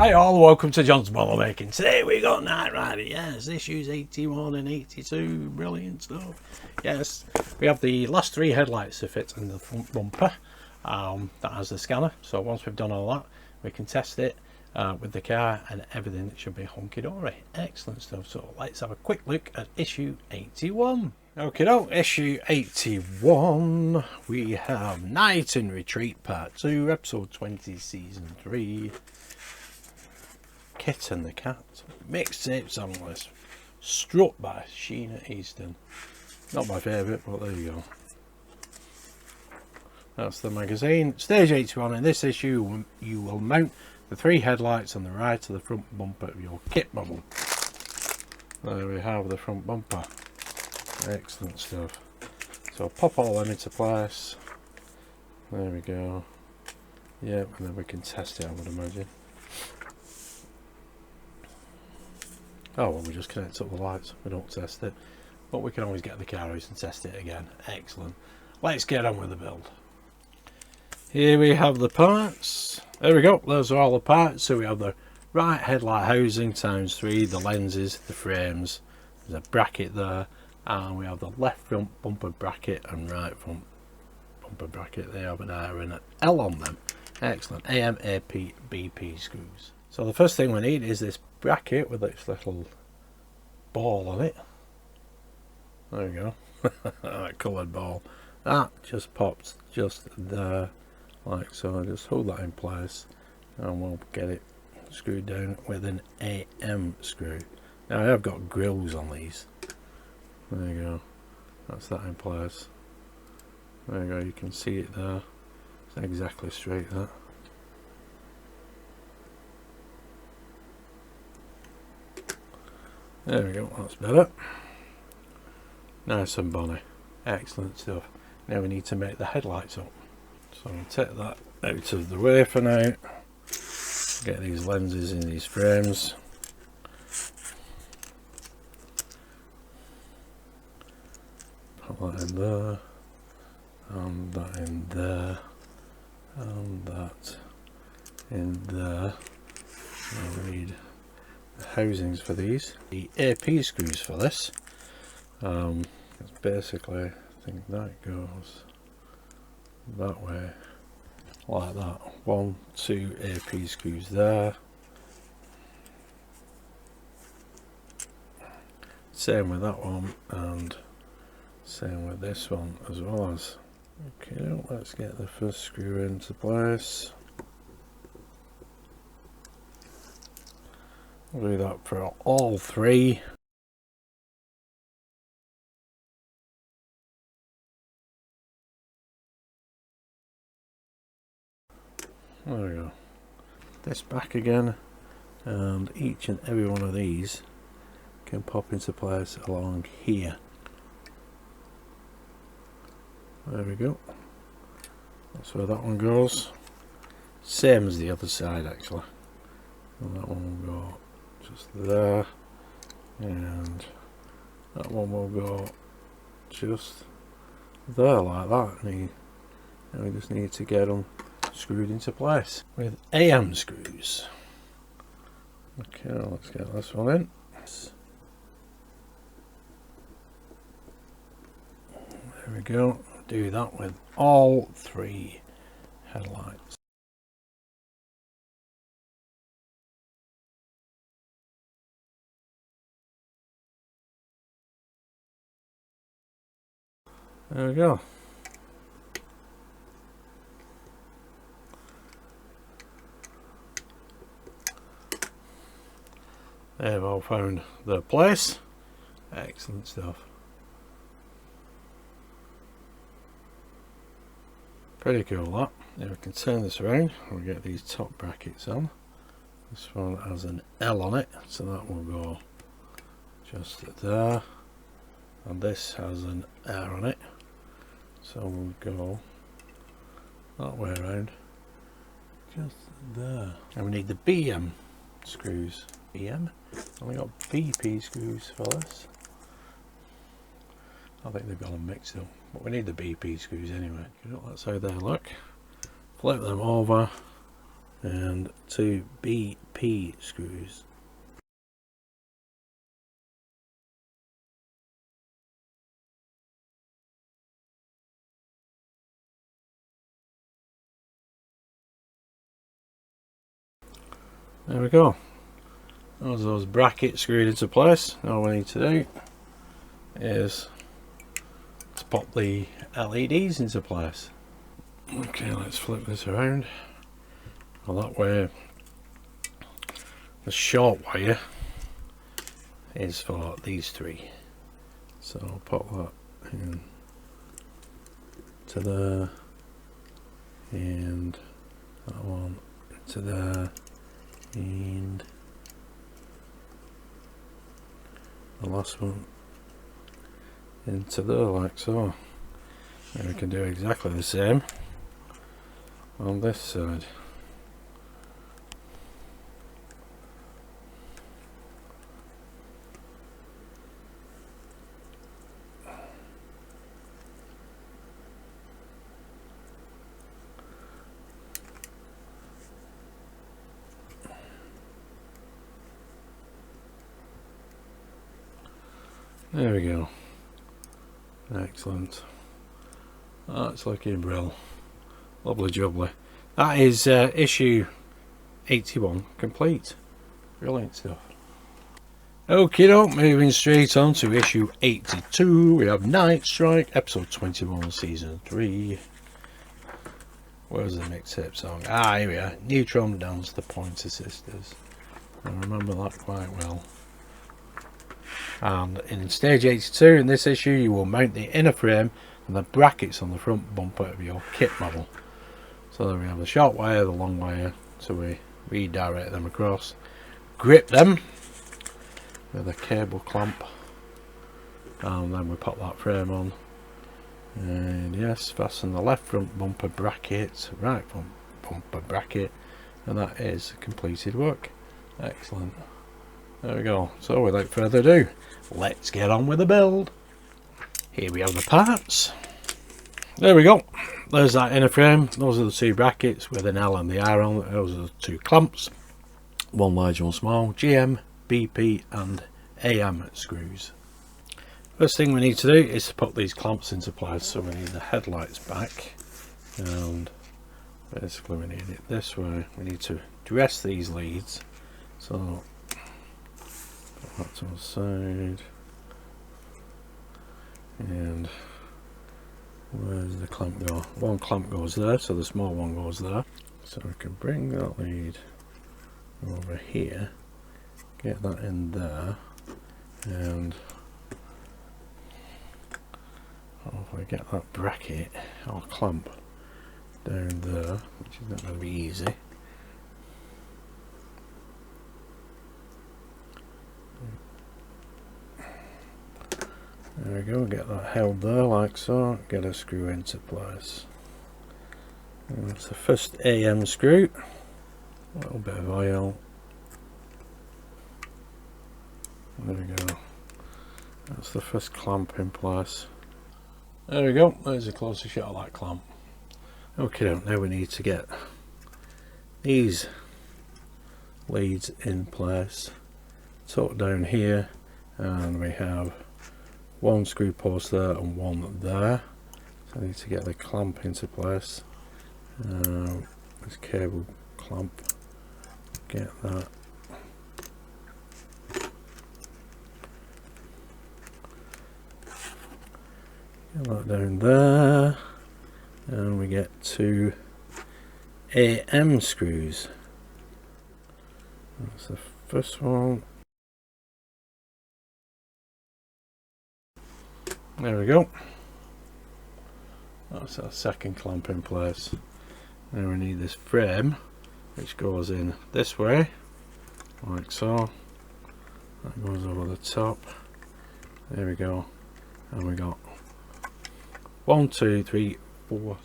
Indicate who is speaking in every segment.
Speaker 1: Hi all, welcome to John's Model Making. Today we got Knight Rider. Yes, issues 81 and 82. Brilliant stuff. Yes, we have the last three headlights to fit in the front bumper. That has the scanner. So once we've done all that, we can test it with the car and everything should be hunky-dory. Excellent stuff. So let's have a quick look at issue 81. Okay, now issue 81, we have Knight in Retreat Part 2, Episode 20, Season 3. Kit and the Cat, mixtape song list, struck by Sheena Easton. Not my favourite, but there you go. That's the magazine. Stage 81. In this issue, you will mount the three headlights on the right of the front bumper of your KITT model. There we have the front bumper. Excellent stuff. So pop all them into place. There we go. Yep, and then we can test it, I would imagine. Oh well, we just connect up the lights, we don't test it, but we can always get the car out and test it again. Excellent. Let's get on with the build. Here we have the parts. There we go, those are all the parts. So we have the right headlight housing ×3, the lenses, the frames, there's a bracket there, and we have the left front bumper bracket and right front bumper bracket. They have an R and an L on them. Excellent. AM, AP, BP screws. So the first thing we need is this bracket with its little ball on it. There we go. That coloured ball. That just pops just there, like so. Just hold that in place and we'll get it screwed down with an AM screw. Now I have got grills on these. There you go. That's that in place. There you go, you can see it there. It's exactly straight, that. There we go, that's better. Nice and bonny. Excellent stuff. Now we need to make the headlights up. So I'll take that out of the way for now. Get these lenses in these frames. Put that in there. And that in there. And that in there. Now we need housings for these. The AP screws for this. It's basically, I think that goes that way, like that. 1, 2 AP screws there. Same with that one, and same with this one as well as. Okay, let's get the first screw into place. We'll do that for all three. There we go. This back again, and each and every one of these can pop into place along here. There we go. That's where that one goes. Same as the other side actually. And that one will go just there, and that one will go just there like that. And we just need to get them screwed into place with AM screws. Okay, let's get this one in. There we go. Do that with all three headlights. There we go. They've all found their place. Excellent stuff. Pretty cool that. Now we can turn this around and we'll get these top brackets on. This one has an L on it, so that will go just there. And this has an R on it, so we'll go that way around, just there. And we need the BM screws. BM? And we got BP screws for this. I think they've got them mixed up, but we need the BP screws anyway. That's how they look. Flip them over, and two BP BP screws. There we go. Those brackets screwed into place. All we need to do is to pop the LEDs into place. Okay, let's flip this around. Well, that way the short wire is for these three. So I'll pop that in to there, and that one to there, and the last one into there, like so. And we can do exactly the same on this side. There we go. Excellent. That's looking brill. Lovely jubbly. That is issue 81 complete. Brilliant stuff. Okay, moving straight on to issue 82. We have Night Strike, episode 21, season 3. Where's the mixtape song? Ah, here we are. Neutron Dance, the Pointer Sisters. I remember that quite well. And in stage 82, in this issue, you will mount the inner frame and the brackets on the front bumper of your kit model. So there we have the short wire, the long wire, so we redirect them across, grip them with a cable clamp, and then we pop that frame on, and yes, fasten the left front bumper bracket, right front bumper bracket, and that is completed work. Excellent. There we go. So without further ado, let's get on with the build. Here we have the parts. There we go. There's that inner frame. Those are the two brackets with an L and the R on. Those are the two clamps. One large, one small. GM, BP and AM screws. First thing we need to do is to put these clamps into place. So we need the headlights back. And basically we need it this way. We need to dress these leads. So put that to the side. And where does the clamp go? One clamp goes there, so the small one goes there. So we can bring that lead over here, get that in there, and if we get that bracket or clamp down there, which is not going to be easy. There we go, get that held there like so, get a screw into place. And that's the first AM screw, a little bit of oil. There we go, that's the first clamp in place. There we go, there's a closer shot of that clamp. Okay, now we need to get these leads in place, tucked down here, and we have one screw post there and one there. So I need to get the clamp into place. This cable clamp, get that. Get that down there, and we get two AM screws. That's the first one. There we go. That's our second clamp in place. Now we need this frame, which goes in this way, like so. That goes over the top. There we go. And we got 1, 2, 3, 4.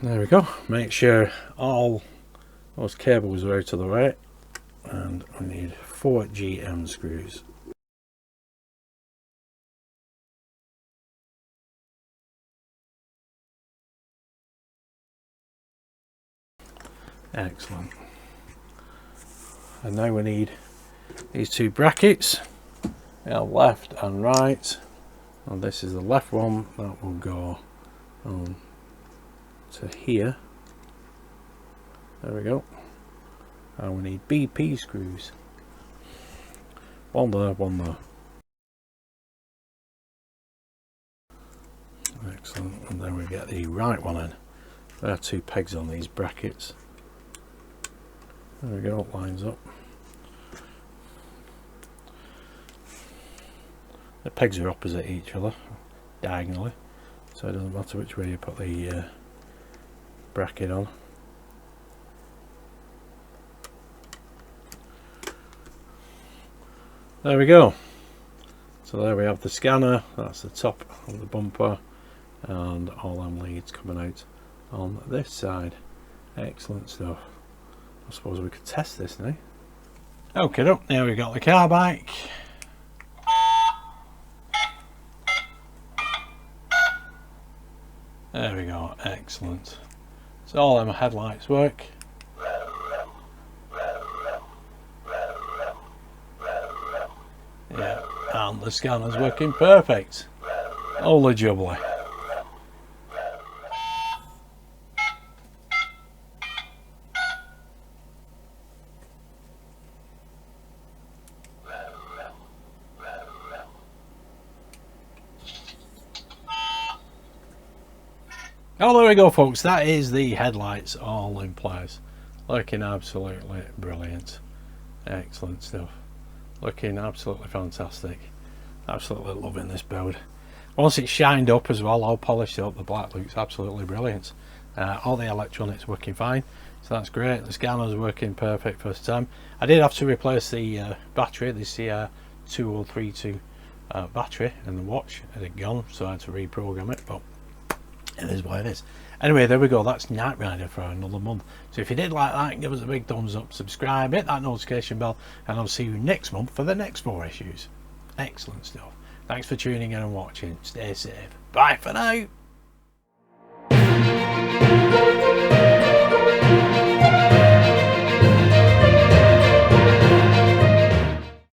Speaker 1: There we go. Make sure all those cables are out of the way. And we need 4 GM screws. Excellent. And now we need these two brackets, left and right, and this is the left one that will go on to here. There we go. And we need BP screws, one there, one there. Excellent. And then we get the right one in. There are two pegs on these brackets. There we go, lines up. The pegs are opposite each other, diagonally, so it doesn't matter which way you put the bracket on. There we go. So there we have the scanner, that's the top of the bumper, and all them leads coming out on this side. Excellent stuff. I suppose we could test this now. Okay, now we've got the car bike. There we go, excellent. So all them headlights work. Yeah, and the scanner's working perfect. Holy jubbly. Oh, there we go, folks. That is the headlights all in place. Looking absolutely brilliant. Excellent stuff. Looking absolutely fantastic. Absolutely loving this build. Once it's shined up as well, all polished up, the black looks absolutely brilliant. All the electronics working fine, so that's great. The scanner's working perfect first time. I did have to replace the battery, the CR2032 battery, and the watch had gone, so I had to reprogram it, but it is what it is. Anyway, there we go. That's Knight Rider for another month. So if you did like that, give us a big thumbs up, subscribe, hit that notification bell, and I'll see you next month for the next 4 issues. Excellent stuff. Thanks for tuning in and watching. Stay safe. Bye for now.